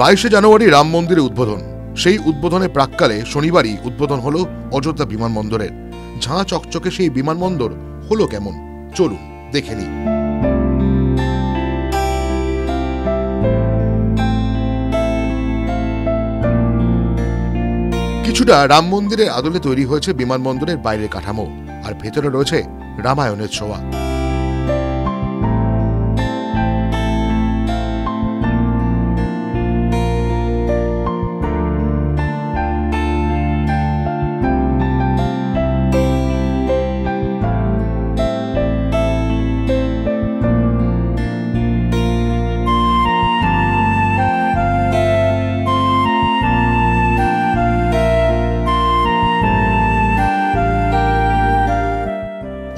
22শে জানুয়ারি রাম মন্দিরে উদ্বোধন। সেই উদ্বোধনের প্রাক্কালে শনিবারই উদ্বোধন হলো অযোধ্যা বিমানবন্দরের। ঝাঁ চকচকে সেই বিমানবন্দর হলো কেমন, চলুন দেখে নিই। কিছুটা রাম মন্দিরের আদলে তৈরি হয়েছে বিমানবন্দরের বাইরের কাঠামো, আর ভেতরে রয়েছে রামায়ণের ছোঁয়া।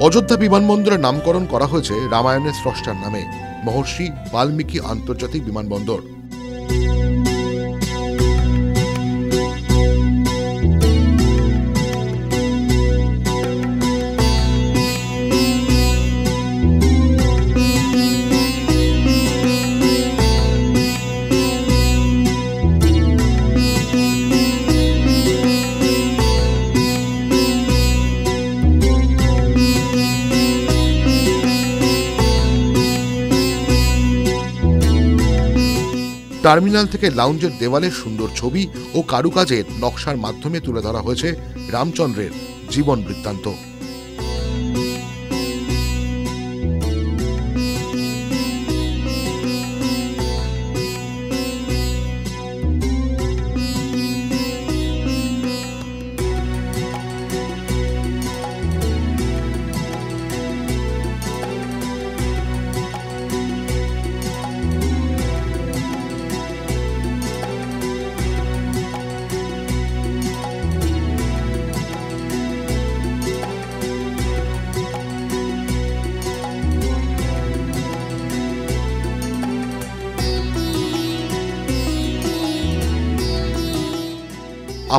অযোধ্যা বিমানবন্দরের নামকরণ করা হয়েছে রামায়ণের স্রষ্টার নামে, মহর্ষি বাল্মীকি আন্তর্জাতিক বিমানবন্দর। টার্মিনাল থেকে লাউঞ্জের দেওয়ালের সুন্দর ছবি ও কারুকাজের নকশার মাধ্যমে তুলে ধরা হয়েছে রামচন্দ্রের জীবন বৃত্তান্ত।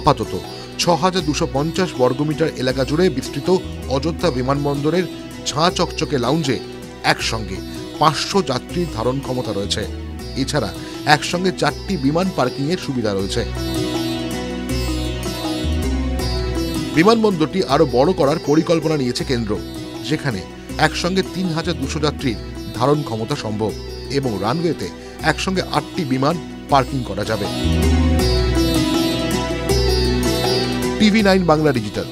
আপাতত ৬,২৫০ বর্গমিটার এলাকা জুড়ে বিস্তৃত অযোধ্যা বিমানবন্দরের ঝাঁ চকচকে লাউঞ্জে একসঙ্গে ৫০০ যাত্রীর ধারণ ক্ষমতা রয়েছে। এছাড়া একসঙ্গে ৪টি বিমান পার্কিং এর সুবিধা রয়েছে। বিমানবন্দরটি আরো বড় করার পরিকল্পনা নিয়েছে কেন্দ্র, যেখানে একসঙ্গে ৩,২০০ যাত্রীর ধারণ ক্ষমতা সম্ভব এবং রানওয়েতে একসঙ্গে ৮টি বিমান পার্কিং করা যাবে। TV9 Bangla digital.